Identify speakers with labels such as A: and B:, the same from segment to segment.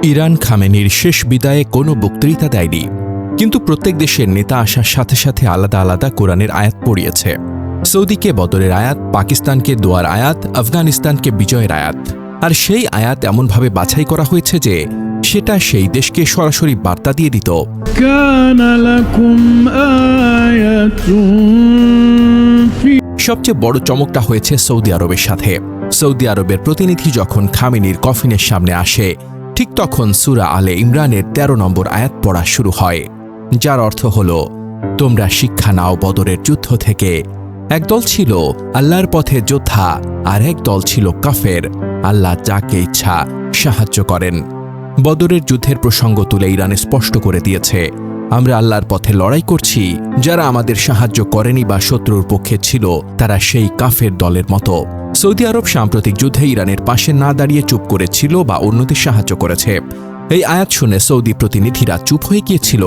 A: Iran খামেনির শেষ বিদায়ে কোনো বক্তৃতা দেয়নি, কিন্তু প্রত্যেক দেশের নেতা আসার সাথে সাথে আলাদা আলাদা কোরআনের আয়াত পড়িয়েছে। সৌদিকে বদরের আয়াত, পাকিস্তানকে দোয়ার আয়াত, আফগানিস্তানকে বিজয়ের আয়াত। আর সেই আয়াত এমনভাবে বাছাই করা হয়েছে যে সেটা সেই দেশকে সরাসরি বার্তা দিয়ে দিত, সবচেয়ে বড় চমকটা হয়েছে সৌদি আরবের সাথে। সৌদি আরবের প্রতিনিধি যখন খামেনির কফিনের সামনে আসে, ঠিক তখন সূরা আলে ইমরানের ১৩ নম্বর আয়াত পড়া শুরু হয়, যার অর্থ হল, তোমরা শিক্ষা নাও বদরের যুদ্ধ থেকে। একদল ছিল আল্লাহর পথে যোদ্ধা, আর এক দল ছিল কাফের। আল্লাহ যাকে ইচ্ছা সাহায্য করেন। বদরের যুদ্ধের প্রসঙ্গ তুলে ইরান স্পষ্ট করে দিয়েছে, আমরা আল্লাহর পথে লড়াই করছি। যারা আমাদের সাহায্য করেনি বা শত্রুর পক্ষে ছিল, তারা সেই কাফের দলের মতো। সৌদি আরব সাম্প্রতিক যুদ্ধে ইরানের পাশে না দাঁড়িয়ে চুপ করেছিল বা অন্যদের সাহায্য করেছে। এই আয়াত শুনে সৌদি প্রতিনিধিরা চুপ হয়ে গিয়েছিল।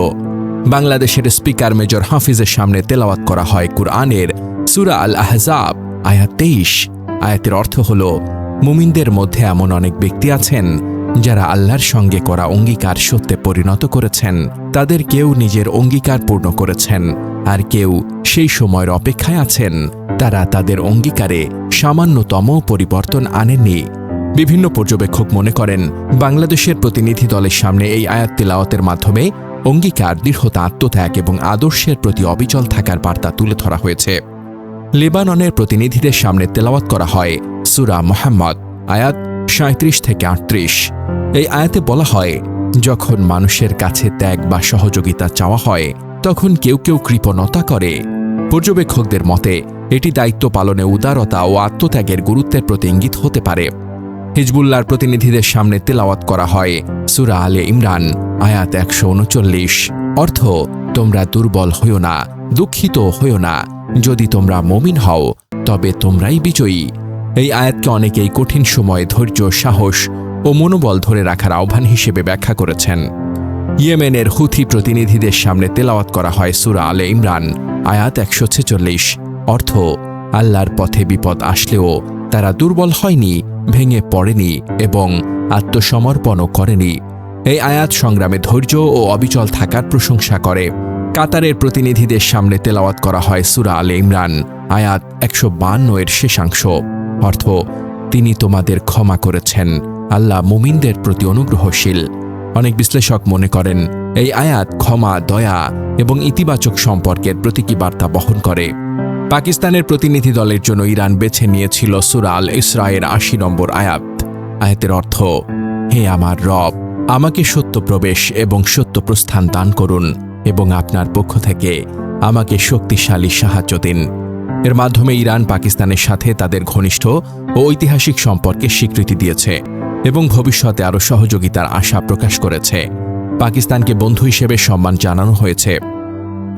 A: বাংলাদেশের স্পিকার মেজর হাফিজের সামনে তেলাওয়াত করা হয় কুরআনের সূরা আল আহজাব আয়াত ২৩। আয়াতের অর্থ হল, মুমিনদের মধ্যে এমন অনেক ব্যক্তি আছেন যারা আল্লাহর সঙ্গে করা অঙ্গীকার সত্যে পরিণত করেছেন। তাদের কেউ নিজের অঙ্গীকার পূর্ণ করেছেন, আর কেউ সেই সময়ের অপেক্ষায় আছেন। তারা তাদের অঙ্গীকারে সামান্যতম পরিবর্তন আনেননি। বিভিন্ন পর্যবেক্ষক মনে করেন, বাংলাদেশের প্রতিনিধি দলের সামনে এই আয়াত তিলাওয়াতের মাধ্যমে অঙ্গীকার, দৃঢ়তা, আত্মত্যাগ এবং আদর্শের প্রতি অবিচল থাকার বার্তা তুলে ধরা হয়েছে। লেবাননের প্রতিনিধিদের সামনে তেলাওয়াত করা হয় সূরা মুহাম্মদ আয়াত ৩৭ থেকে ৩৮। এই আয়াতে বলা হয়, যখন মানুষের কাছে ত্যাগ বা সহযোগিতা চাওয়া হয়, তখন কেউ কেউ কৃপণতা করে। পর্যবেক্ষকদের মতে এটি দায়িত্ব পালনে উদারতা ও আত্মত্যাগের গুরুত্বের প্রতি ইঙ্গিত হতে পারে। হিজবুল্লাহর প্রতিনিধিদের সামনে তেলাওয়াত করা হয় সূরা আলে ইমরান আয়াত ১৩৯। অর্থ, তোমরা দুর্বল হইও না, দুঃখিত হইও না। যদি তোমরা মুমিন হও, তবে তোমরাই বিজয়ী। এই আয়াতকে অনেকেই কঠিন সময়ে ধৈর্য, সাহস ও মনোবল ধরে রাখার আহ্বান হিসেবে ব্যাখ্যা করেছেন। ইয়েমেনের হুথি প্রতিনিধিদের সামনে তেলাওয়াত করা হয় সূরা আলে ইমরান আয়াত ১৪৬। অর্থ, আল্লাহর পথে বিপদ আসলেও তারা দুর্বল হয়নি, ভেঙে পড়েনি এবং আত্মসমর্পণও করেনি। এই আয়াত সংগ্রামে ধৈর্য ও অবিচল থাকার প্রশংসা করে। কাতারের প্রতিনিধিদের সামনে তেলাওয়াত করা হয় সূরা আলে ইমরান আয়াত ১৫২ এর শেষাংশ। অর্থ, তিনি তোমাদের ক্ষমা করেছেন, আল্লাহ মুমিনদের প্রতি অনুগ্রহশীল। অনেক বিশ্লেষক মনে করেন, এই আয়াত ক্ষমা, দয়া এবং ইতিবাচক সম্পর্কের প্রতীকী বার্তা বহন করে। পাকিস্তানের প্রতিনিধি দলের জন্য ইরান বেছে নিয়েছিল সূরা আল ইসরায়ের ৮০ নম্বর আয়াত। আয়াতের অর্থ, হে আমার রব, আমাকে সত্য প্রবেশ এবং সত্য প্রস্থান দান করুন এবং আপনার পক্ষ থেকে আমাকে শক্তিশালী সাহায্য দিন। এর মাধ্যমে ইরান পাকিস্তানের সাথে তাদের ঘনিষ্ঠ ও ঐতিহাসিক সম্পর্কের স্বীকৃতি দিয়েছে এবং ভবিষ্যতে আরও সহযোগিতার আশা প্রকাশ করেছে। পাকিস্তানকে বন্ধু হিসেবে সম্মান জানানো হয়েছে।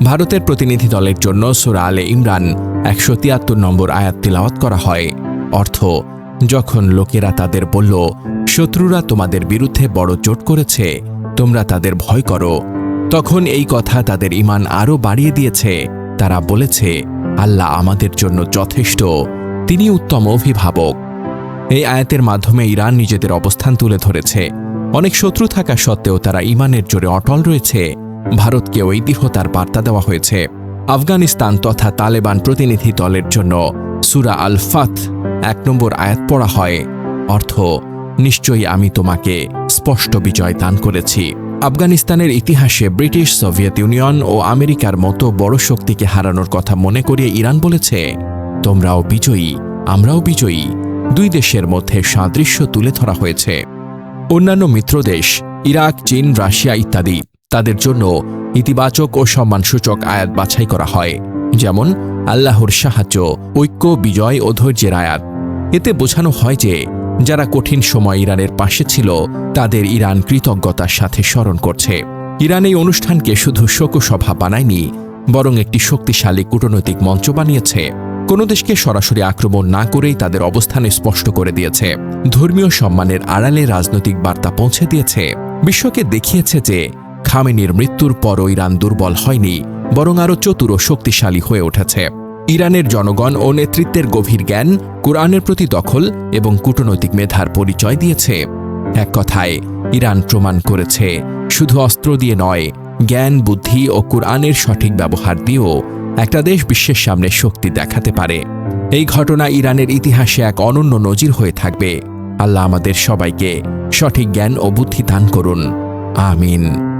A: ভারতের প্রতিনিধি দলের জন্য সূরা আলে ইমরান ১৭৩ নম্বর আয়াত তিলাওয়াত করা হয়। অর্থ, যখন লোকেরা তাদের বলল, শত্রুরা তোমাদের বিরুদ্ধে বড় জোট করেছে, তোমরা তাদের ভয় করো, তখন এই কথা তাদের ঈমান আরও বাড়িয়ে দিয়েছে। তারা বলেছে, আল্লাহ আমাদের জন্য যথেষ্ট, তিনি উত্তম অভিভাবক। এই আয়াতের মাধ্যমে ইরান নিজেদের অবস্থান তুলে ধরেছে। অনেক শত্রু থাকা সত্ত্বেও তারা ঈমানের জোরে অটল রয়েছে। ভারতকেও এই দৃঢ়তার বার্তা দেওয়া হয়েছে। আফগানিস্তান তথা তালেবান প্রতিনিধি দলের জন্য সূরা আল ফাত ১ নম্বর আয়াত পড়া হয়। অর্থ, নিশ্চয়ই আমি তোমাকে স্পষ্ট বিজয় দান করেছি। আফগানিস্তানের ইতিহাসে ব্রিটিশ, সোভিয়েত ইউনিয়ন ও আমেরিকার মতো বড় শক্তিকে হারানোর কথা মনে করিয়ে ইরান বলেছে, তোমরাও বিজয়ী, আমরাও বিজয়ী। দুই দেশের মধ্যে সাদৃশ্য তুলে ধরা হয়েছে। অন্যান্য মিত্রদেশ ইরাক, চীন, রাশিয়া ইত্যাদি, তাদের জন্য ইতিবাচক ও সম্মানসূচক আয়াত বাছাই করা হয়, যেমন আল্লাহর সাহায্য, ঐক্য, বিজয় ও ধৈর্যের আয়াত। এতে বোঝানো হয় যে যারা কঠিন সময় ইরানের পাশে ছিল, তাদের ইরান কৃতজ্ঞতার সাথে স্মরণ করছে। ইরান এই অনুষ্ঠানকে শুধু শোকসভা বানায়নি, বরং একটি শক্তিশালী কূটনৈতিক মঞ্চ বানিয়েছে। কোনো দেশকে সরাসরি আক্রমণ না করেই তাদের অবস্থান স্পষ্ট করে দিয়েছে। ধর্মীয় সম্মানের আড়ালে রাজনৈতিক বার্তা পৌঁছে দিয়েছে। বিশ্বকে দেখিয়েছে যে খামেনির মৃত্যুর পরও ইরান দুর্বল হয়নি, বরং আরও চতুর ও শক্তিশালী হয়ে উঠেছে। ইরানের জনগণ ও নেতৃত্বের গভীর জ্ঞান, কুরআনের প্রতি দখল এবং কূটনৈতিক মেধার পরিচয় দিয়েছে। এক কথায় ইরান প্রমাণ করেছে শুধু অস্ত্র দিয়ে নয়, জ্ঞান, বুদ্ধি ও কুরআনের সঠিক ব্যবহার দিয়েও একটা দেশ বিশ্বের সামনে শক্তি দেখাতে পারে। এই ঘটনা ইরানের ইতিহাসে এক অনন্য নজির হয়ে থাকবে। আল্লাহ আমাদের সবাইকে সঠিক জ্ঞান ও বুদ্ধি দান করুন। আমিন।